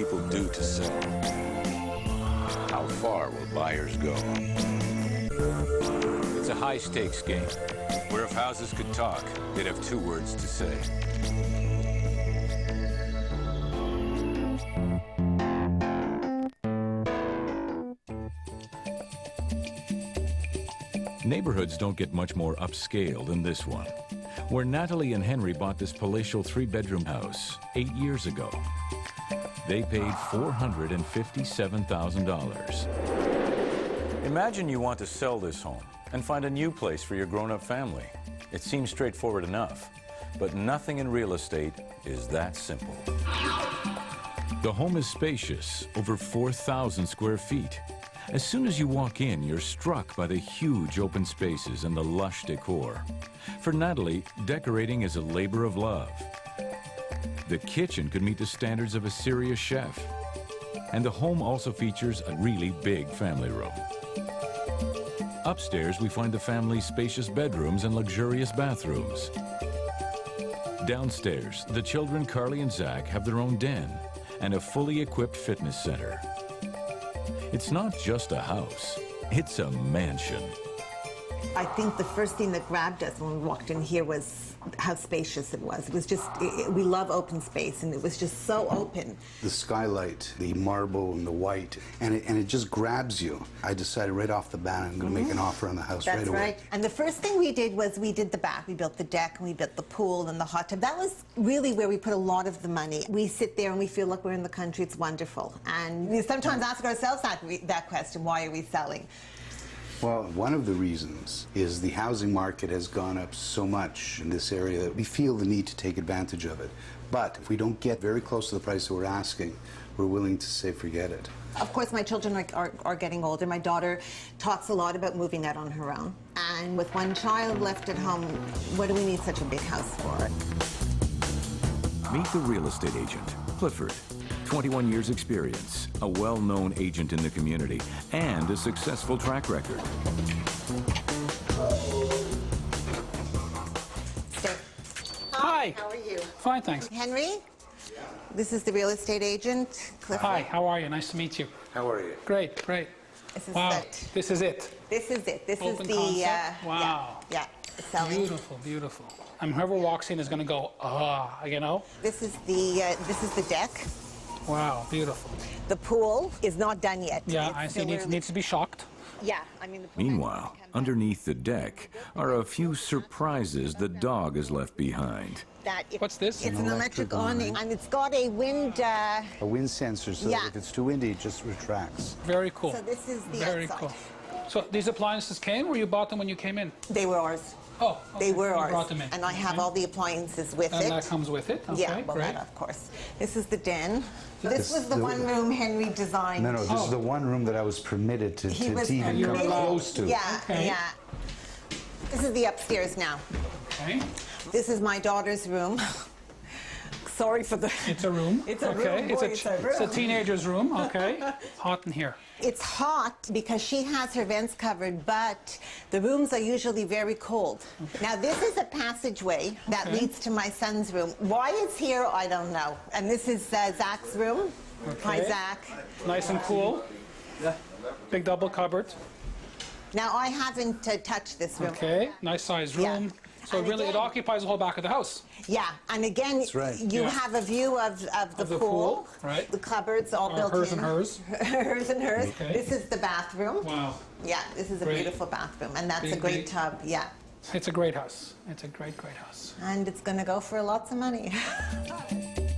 people do to sell? How far will buyers go? It's a high-stakes game, where if houses could talk, they'd have two words to say. Neighborhoods don't get much more upscale than this one, where Natalie and Henry bought this palatial three-bedroom house 8 years ago. They paid $457,000. Imagine you want to sell this home and find a new place for your grown-up family. It seems straightforward enough, but nothing in real estate is that simple. The home is spacious, over 4,000 square feet. As soon as you walk in, you're struck by the huge open spaces and the lush decor. For Natalie, decorating is a labor of love. The kitchen could meet the standards of a serious chef. And the home also features a really big family room. Upstairs, we find the family's spacious bedrooms and luxurious bathrooms. Downstairs, the children Carly and Zach have their own den and a fully equipped fitness center. It's not just a house, it's a mansion. I think the first thing that grabbed us when we walked in here was how spacious it was. It was just, we love open space, and it was just so open. The skylight, the marble and the white, and it just grabs you. I decided right off the bat I'm going to make an offer on the house right away. That's right. And the first thing we did was we did the back. We built the deck, and we built the pool and the hot tub. That was really where we put a lot of the money. We sit there and we feel like we're in the country. It's wonderful. And we sometimes ask ourselves that question, why are we selling? Well, one of the reasons is the housing market has gone up so much in this area that we feel the need to take advantage of it. But if we don't get very close to the price that we're asking, we're willing to say forget it. Of course, my children are getting older. My daughter talks a lot about moving out on her own. And with one child left at home, what do we need such a big house for? Meet the real estate agent, Clifford. 21 years experience, a well-known agent in the community, and a successful track record. Hi. How are you? Fine, thanks. Henry, this is the real estate agent, Clifford. Hi, how are you? Nice to meet you. How are you? Great, great. This is Wow, it. this is it. This is it. This Open is the concept? Wow. yeah, the selling. Beautiful, beautiful. And whoever walks in is going to go, ah, you know? This is the deck. Wow, beautiful. The pool is not done yet. Yeah, It's I see. still Needs to be shocked. Yeah, I mean. Meanwhile, underneath the deck are a few surprises the dog has left behind. What's this? It's an electric awning, and it's got a wind. A wind sensor, so Yeah. that if it's too windy, it just retracts. Very cool. So this is the Very outside. cool. So these appliances came, or you bought them when you came in? They were ours. Oh, okay. They were You ours. brought them in. And I have Okay. all the appliances with And it. that comes with it? Okay, Yeah, well, great. that, of course. This is the den. This was the the- one room Henry designed. No, this is the one room that I was permitted to He was even come permitted. close to. Yeah, Okay. yeah. This is the upstairs now. Okay. This is my daughter's room. Sorry for the... It's a room. It's a okay. room, It's boy, a, it's a it's a room. teenager's room. Okay. Hot in here. It's hot because she has her vents covered, but the rooms are usually very cold. Now, this is a passageway that Okay. leads to my son's room. Why it's here, I don't know. And this is Zach's room. Hi, Okay. Zach. Nice and cool. Big double cupboard. Now, I haven't touched this room. Okay. Nice sized Yeah. room. So And really, it again- occupies the whole back of the house. Yeah, and again, That's right. you Yeah. have a view of the the pool. pool, right. The cupboards all built Hers in. and hers. Hers and hers. Okay. This is the bathroom. Wow. Yeah, this is a Great. beautiful bathroom, and that's a Big, great big. tub. Yeah, It's a great house. It's a great, great house. and it's going to go for lots of money.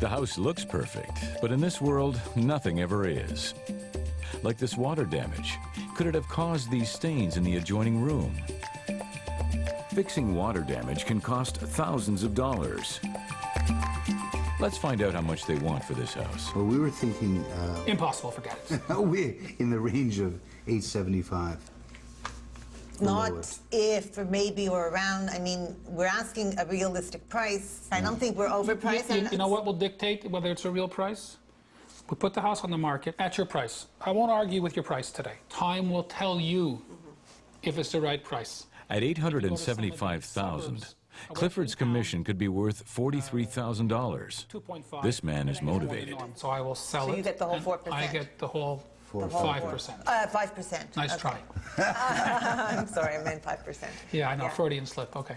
The house looks perfect, but in this world, nothing ever is. Like this water damage. Could it have caused these stains in the adjoining room? Fixing water damage can cost thousands of dollars. Let's find out how much they want for this house. Well, we were thinking Impossible, forget it. we in the range of $875. Not it. if, or maybe, or around. I mean, we're asking a realistic price. I don't think we're overpriced. You know what will dictate whether it's a real price? We put the house on the market at your price. I won't argue with your price today. Time will tell you if it's the right price. At $875,000, Clifford's commission could be worth $43,000. 2.5. This man is motivated. So I will sell it. So you get the whole and 4%? I get the whole 5%. 5%. Nice Okay. try. I'm sorry, I meant 5%. Yeah, I know, Freudian slip, okay.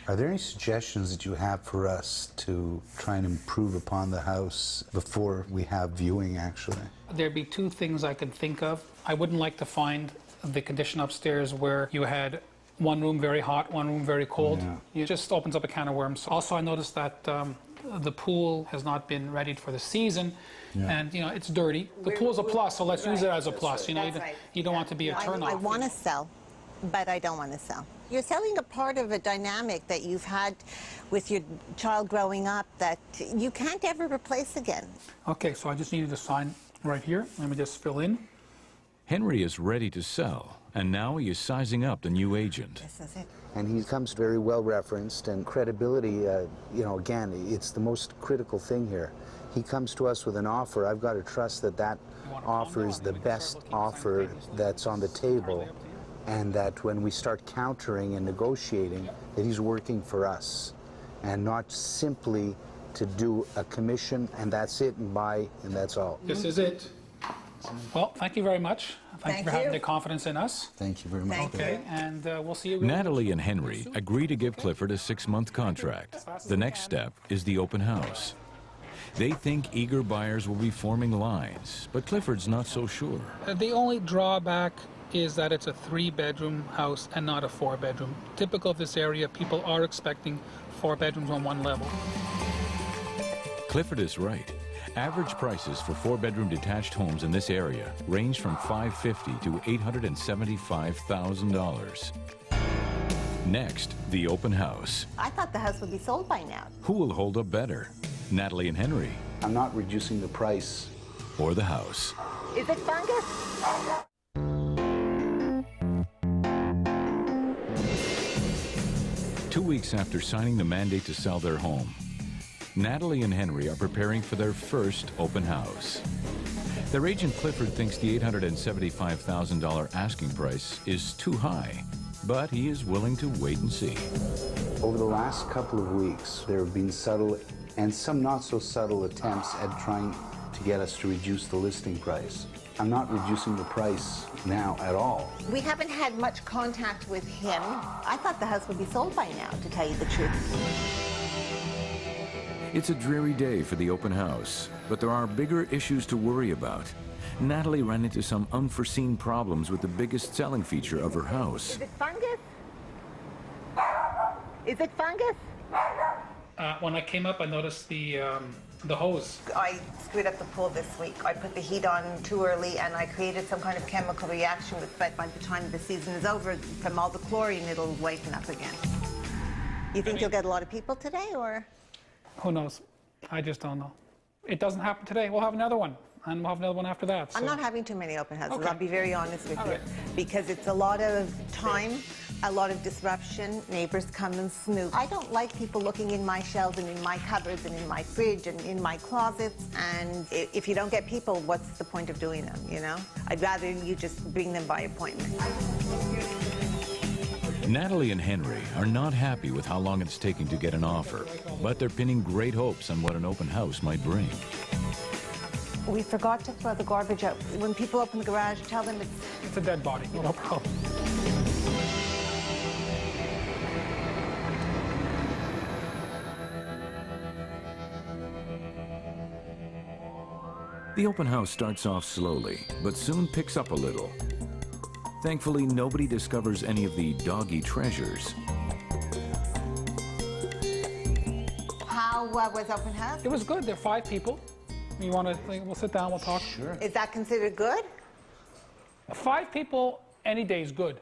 Are there any suggestions that you have for us to try and improve upon the house before we have viewing, actually? There'd be two things I could think of. I wouldn't like to find the condition upstairs where you had one room very hot, one room very cold. Yeah. It just opens up a can of worms. Also, I noticed that the pool has not been readied for the season. Yeah. And, it's dirty. The pool's a plus, so let's use it as a plus. You don't want to be a turn-off. I want to sell, but I don't want to sell. You're selling a part of a dynamic that you've had with your child growing up that you can't ever replace again. Okay, so I just needed to sign right here. Let me just fill in. Henry is ready to sell, and now he is sizing up the new agent. This is it. And he comes very well referenced, and credibility, again, it's the most critical thing here. He comes to us with an offer. I've got to trust that that offer is the best offer that's on the table, and that when we start countering and negotiating, that he's working for us, and not simply to do a commission and that's it and buy and that's all. This is it. Well, thank you very much. Thank you for having the confidence in us. Thank you very much. Thank Okay, and we'll see you. Natalie and Henry agree to give Clifford a 6-month contract. The next step is the open house. They think eager buyers will be forming lines, but Clifford's not so sure. The only drawback is that it's a 3-bedroom house and not a 4-bedroom. Typical of this area, people are expecting 4 bedrooms on one level. Clifford is right. Average prices for 4-bedroom detached homes in this area range from $550,000 to $875,000. Next, the open house. I thought the house would be sold by now. Who will hold up better? Natalie and Henry, I'm not reducing the price. or the house? Is it fungus? Two weeks after signing the mandate to sell their home, Natalie and Henry are preparing for their first open house. Their agent Clifford thinks the $875,000 asking price is too high, but he is willing to wait and see. Over the last couple of weeks, there have been subtle and some not so subtle attempts at trying to get us to reduce the listing price. I'm not reducing the price now at all. We haven't had much contact with him. I thought the house would be sold by now, to tell you the truth. It's a dreary day for the open house, but there are bigger issues to worry about. Natalie ran into some unforeseen problems with the biggest selling feature of her house. Is it fungus? Is it fungus? When I came up, I noticed the hose. I screwed up the pool this week. I put the heat on too early and I created some kind of chemical reaction with it. By the time the season is over, from all the chlorine, it'll waken up again. You think you'll get a lot of people today, or? Who knows? I just don't know. It doesn't happen today. We'll have another one, and we'll have another one after that. I'm so. not having too many open houses, Okay. I'll be very honest with All you. right. Because it's a lot of time, a lot of disruption, neighbors come and snoop. I don't like people looking in my shelves and in my cupboards and in my fridge and in my closets. And if you don't get people, what's the point of doing them, you know? I'd rather you just bring them by appointment. Natalie and Henry are not happy with how long it's taking to get an offer, but they're pinning great hopes on what an open house might bring. We forgot to throw the garbage out. When people open the garage, tell them It's a dead body. No problem. The open house starts off slowly, but soon picks up a little. Thankfully, nobody discovers any of the doggy treasures. How was open house? It was good. There are 5 people. You want to? We'll sit down. We'll talk. Sure. Is that considered good? 5 people any day is good.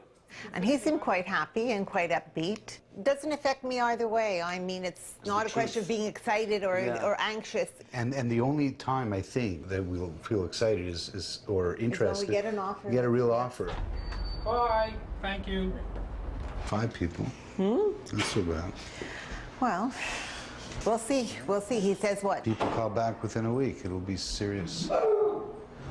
And he seemed quite happy and quite upbeat. Doesn't affect me either way. I mean, it's not a question of being excited or anxious. And the only time I think that we'll feel excited or interested, get an offer. Get a real offer. Bye. Thank you. 5 people. Not so bad. Well, we'll see. We'll see. He says what? People call back within a week. It'll be serious.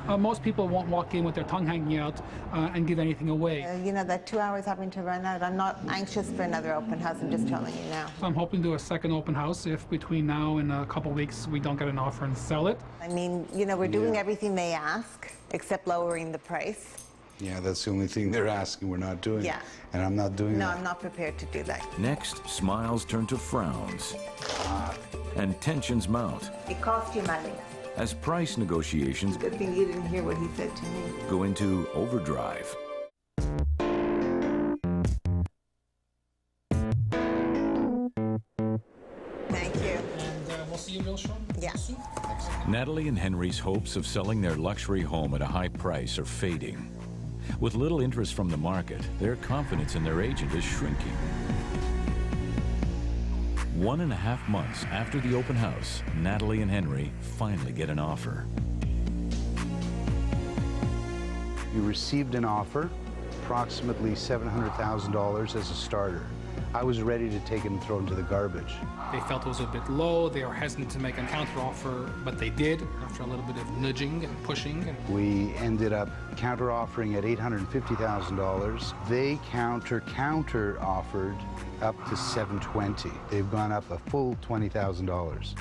Most people won't walk in with their tongue hanging out and give anything away. You know, that 2 hours having to run out, I'm not anxious for another open house, I'm just telling you now. So I'm hoping to do a second open house if between now and a couple of weeks we don't get an offer and sell it. I mean, you know, we're doing everything they ask, except lowering the price. Yeah, that's the only thing they're asking. We're not doing. Yeah. And I'm not doing No, that. I'm not prepared to do that. Next, smiles turn to frowns, and tensions mount It costs you money. as price negotiations Good thing you didn't hear what he said to me. go into overdrive. Thank you. And we'll see you real soon. Yeah. Natalie and Henry's hopes of selling their luxury home at a high price are fading. With little interest from the market, their confidence in their agent is shrinking. 1.5 months after the open house, Natalie and Henry finally get an offer. We received an offer, approximately $700,000 as a starter. I was ready to take it and throw it into the garbage. They felt it was a bit low. They were hesitant to make a counteroffer, but they did after a little bit of nudging and pushing. And We ended up counter-offering at $850,000. They counter offered up to $720,000. They've gone up a full $20,000.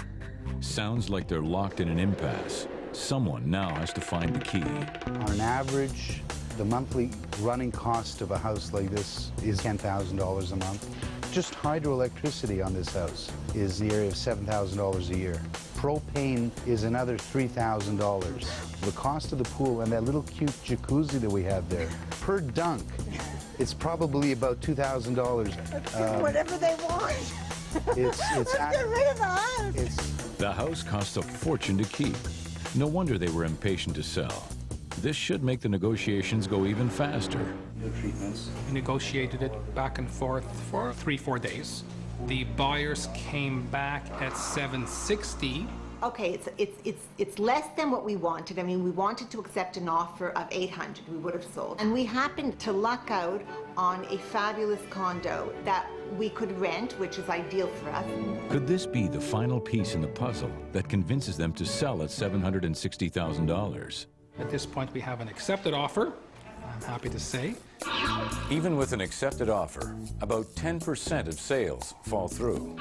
Sounds like they're locked in an impasse. Someone now has to find the key. On average, the monthly running cost of a house like this is $10,000 a month. Just hydroelectricity on this house is in the area of $7,000 a year. Propane is another $3,000. The cost of the pool and that little cute jacuzzi that we have there, per dunk, it's probably about $2,000. Whatever they want. It's Let's get rid of the house. The house costs a fortune to keep. No wonder they were impatient to sell. This should make the negotiations go even faster. we negotiated it back and forth for 3-4 days. The buyers came back at $760. Okay, it's less than what we wanted. I mean, we wanted to accept an offer of $800. We would have sold. And we happened to luck out on a fabulous condo that we could rent, which is ideal for us. Could this be the final piece in the puzzle that convinces them to sell at $760,000? At this point, we have an accepted offer, I'm happy to say. Even with an accepted offer, about 10% of sales fall through.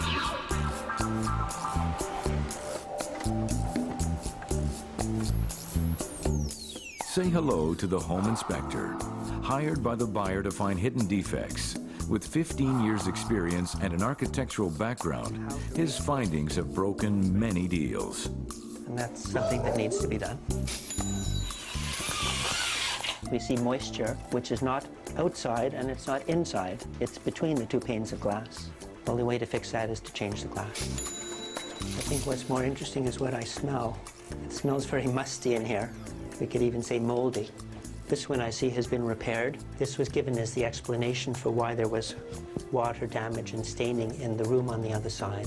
Say hello to the home inspector, hired by the buyer to find hidden defects. With 15 years' experience and an architectural background, his findings have broken many deals. And that's something that needs to be done. We see moisture, which is not outside and it's not inside. It's between the two panes of glass. The only way to fix that is to change the glass. I think what's more interesting is what I smell. It smells very musty in here. We could even say moldy. This one I see has been repaired. This was given as the explanation for why there was water damage and staining in the room on the other side.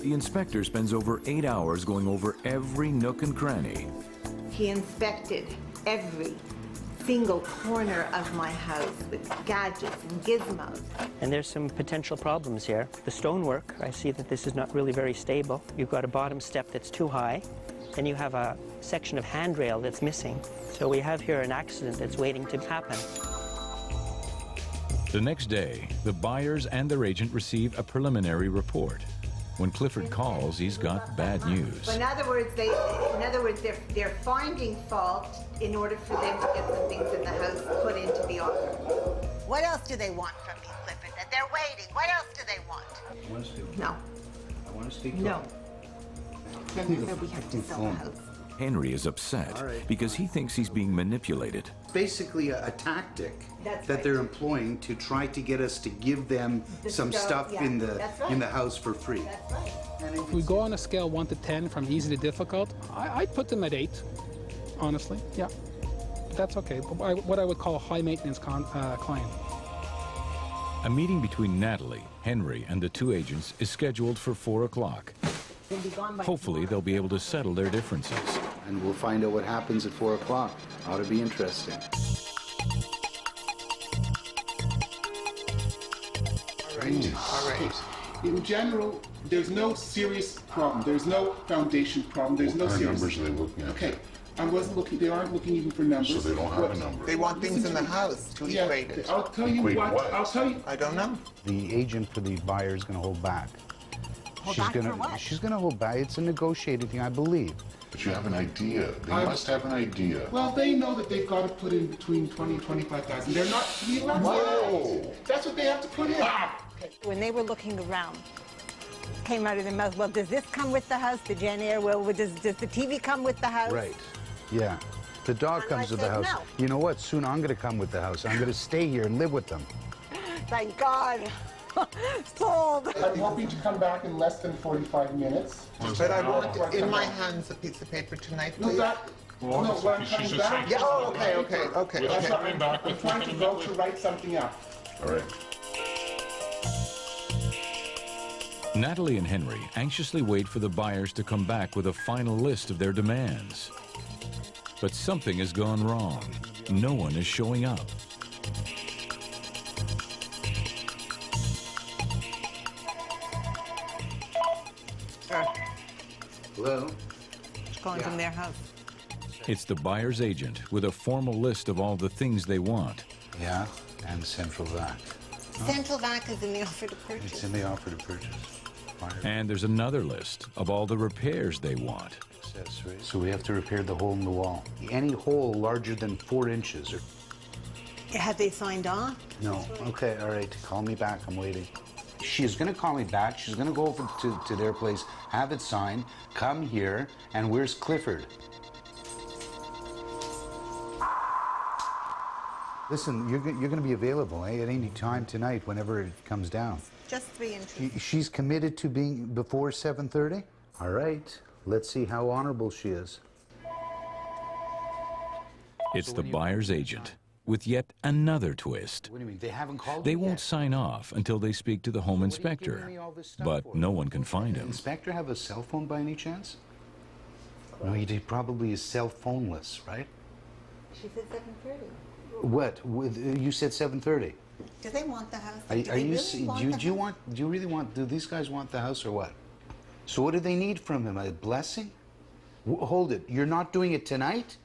The inspector spends over 8 hours going over every nook and cranny. He inspected every single corner of my house with gadgets and gizmos. And there's some potential problems here. The stonework, I see that this is not really very stable. You've got a bottom step that's too high, and you have a section of handrail that's missing. So we have here an accident that's waiting to happen. The next day, the buyers and their agent receive a preliminary report. When Clifford calls, he's got bad news. So in other words, they're finding fault in order for them to get some things in the house put into the offer. What else do they want from me, Clifford? That they're waiting. What else do they want? I want to speak. No. I want to speak. No. Remember, we have to sell the house. Henry is upset All right. because he thinks he's being manipulated. Basically a tactic That's that right. they're employing to try to get us to give them The some stuff, stuff yeah, in that's right. the house for free. That's right. If we go on a scale 1 to 10 from easy to difficult, I'd put them at 8, honestly, yeah. That's okay, what I would call a high maintenance client. A meeting between Natalie, Henry, and the two agents is scheduled for 4 o'clock. They'll be gone by Hopefully, they'll be able to settle their differences. And we'll find out what happens at 4 o'clock. Ought to be interesting. All right. In general, There's no serious problem. There's no foundation problem. There's no What kind of serious... numbers are they looking at? Okay, I wasn't looking, they aren't looking even for numbers. So they don't have a number. They want things in the house to Yeah, equate it. I'll tell you Equate what, what? I'll tell you... I don't know. The agent for the buyer is going to hold back. Hold back for what? She's going to hold back. It's a negotiating thing, I believe. But you have an idea. They must have an idea. Well, they know that they've got to put in between 20 and 25,000. They're not... Whoa! That's what they have to put in. When they were looking around, came out of their mouth, well, does this come with the house, the Jen Air? Well, does the TV come with the house? Right. Yeah. The dog And comes I with the said house. no. You know what? Soon I'm going to come with the house. I'm going to stay here and live with them. Thank God. Sold. I'm hoping to come back in less than 45 minutes. But I want in my hands a piece of paper tonight, No, please. no, when I'm coming back... Yeah, oh, okay. That's what I'm trying to go to write something up. All right. Natalie and Henry anxiously wait for the buyers to come back with a final list of their demands. But something has gone wrong. No one is showing up. Hello? It's calling from their house. It's the buyer's agent with a formal list of all the things they want. Yeah, and central vac. Central vac is in the offer to purchase. It's in the offer to purchase. And there's another list of all the repairs they want. Accessories. So we have to repair the hole in the wall. Any hole larger than 4 inches. Or... Have they signed off? No. Okay, all right. Call me back. I'm waiting. She's going to call me back. She's going to go over to their place, have it signed, come here, and where's Clifford? Listen, you're going to be available at any time tonight, whenever it comes down. Just 3 inches. She's committed to being before 7:30? All right. Let's see how honorable she is. It's the buyer's agent with yet another twist. What do you mean? They haven't called They you won't yet? sign off until they speak to the home What are you giving inspector, me all this stuff but for? no one can find him. Inspector have a cell phone by any chance? No, he probably is cell phoneless, right? She said 7:30. What? You said 7:30. Do they want the house? Are you? Do these guys want the house or what? So what do they need from him? A blessing? Hold it. You're not doing it tonight?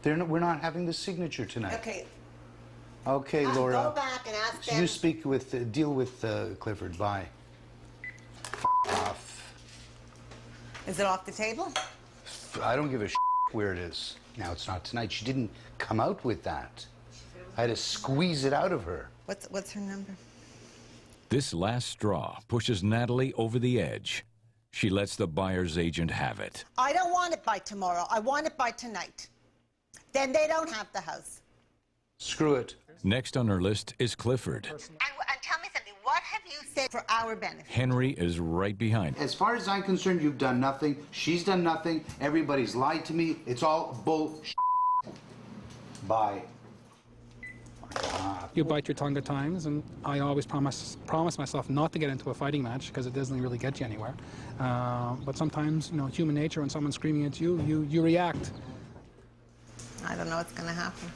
We're not having the signature tonight. Okay. Okay, Laura. Go back and ask them. You speak with, deal with Clifford. Bye. Off. Is it off the table? I don't give a where it is. Now, it's not tonight. She didn't come out with that. I had to squeeze it out of her. What's her number? This last straw pushes Natalie over the edge. She lets the buyer's agent have it. I don't want it by tomorrow. I want it by tonight. Then they don't have the house. Screw it. Next on her list is Clifford. And tell me something. What have you said for our benefit? Henry is right behind. As far as I'm concerned, you've done nothing. She's done nothing. Everybody's lied to me. It's all bull. Bye. You bite your tongue at times, and I always promise myself not to get into a fighting match because it doesn't really get you anywhere. But sometimes, you know, human nature, when someone's screaming at you, you react. I don't know what's going to happen.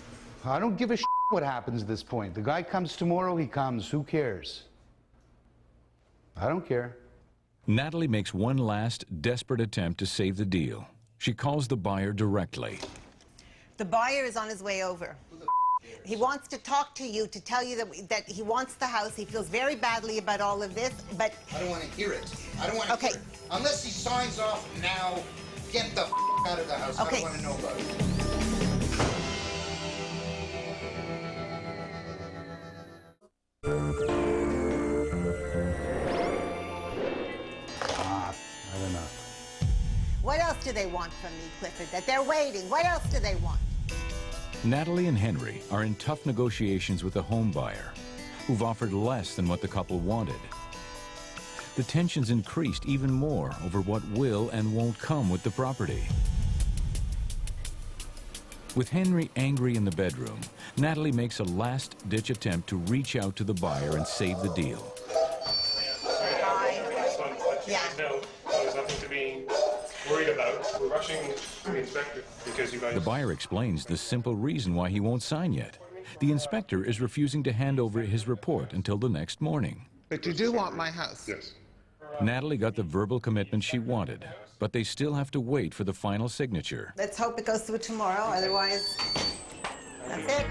I don't give a what happens at this point. The guy comes tomorrow, he comes. Who cares? I don't care. Natalie makes one last desperate attempt to save the deal. She calls the buyer directly. The buyer is on his way over. He wants to talk to you to tell you that he wants the house. He feels very badly about all of this, but... I don't want to hear it. I don't want to Okay. hear it. Unless he signs off now, get the out of the house. Okay. I don't want to know about it. Not enough. What else do they want from me, Clifford? That they're waiting. What else do they want? Natalie and Henry are in tough negotiations with the home buyer, who've offered less than what the couple wanted. The tensions increased even more over what will and won't come with the property. With Henry angry in the bedroom, Natalie makes a last-ditch attempt to reach out to the buyer and save the deal. Yeah. No, there's nothing to be worried about. We're rushing to the inspector because you guys... The buyer explains the simple reason why he won't sign yet. The inspector is refusing to hand over his report until the next morning. But you do want my house? Yes. Natalie got the verbal commitment she wanted, but they still have to wait for the final signature. Let's hope it goes through tomorrow, otherwise, that's it.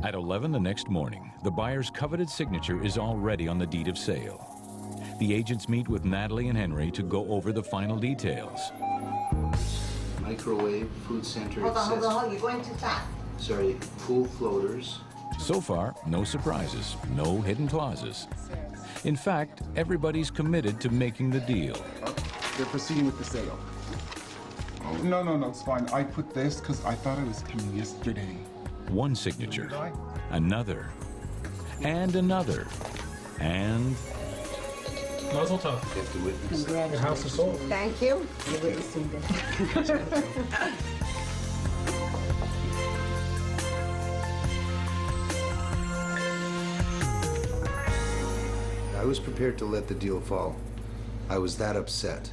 At 11 the next morning, the buyer's coveted signature is already on the deed of sale. The agents meet with Natalie and Henry to go over the final details. Microwave, food center, Hold on, you're going too fast. Sorry, pool floaters. So far, no surprises, no hidden clauses. In fact, everybody's committed to making the deal. They're proceeding with the sale. No, it's fine. I put this because I thought it was coming yesterday. One signature, another, and another, and... Mazel tov. Get the witness. Your house is sold. Thank you. I was prepared to let the deal fall. I was that upset.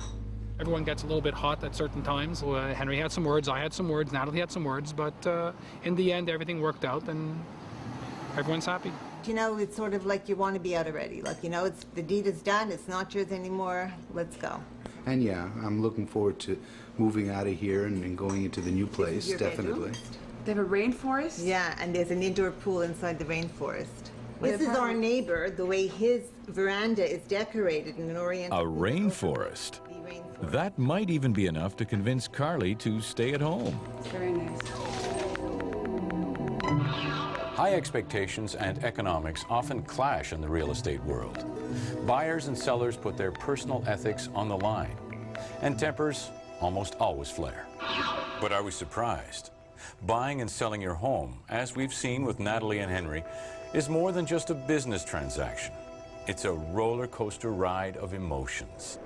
Everyone gets a little bit hot at certain times. Henry had some words, I had some words, Natalie had some words, but in the end, everything worked out and everyone's happy. You know, it's sort of like you want to be out already. Like, you know, the deed is done, it's not yours anymore, let's go. And yeah, I'm looking forward to moving out of here and going into the new place, definitely. They have a rainforest? Yeah, and there's an indoor pool inside the rainforest. This is our neighbor, the way his veranda is decorated in an oriental... A rainforest. That might even be enough to convince Carly to stay at home. It's very nice. High expectations and economics often clash in the real estate world. Buyers and sellers put their personal ethics on the line, and tempers almost always flare. But are we surprised? Buying and selling your home, as we've seen with Natalie and Henry, is more than just a business transaction. It's a roller coaster ride of emotions.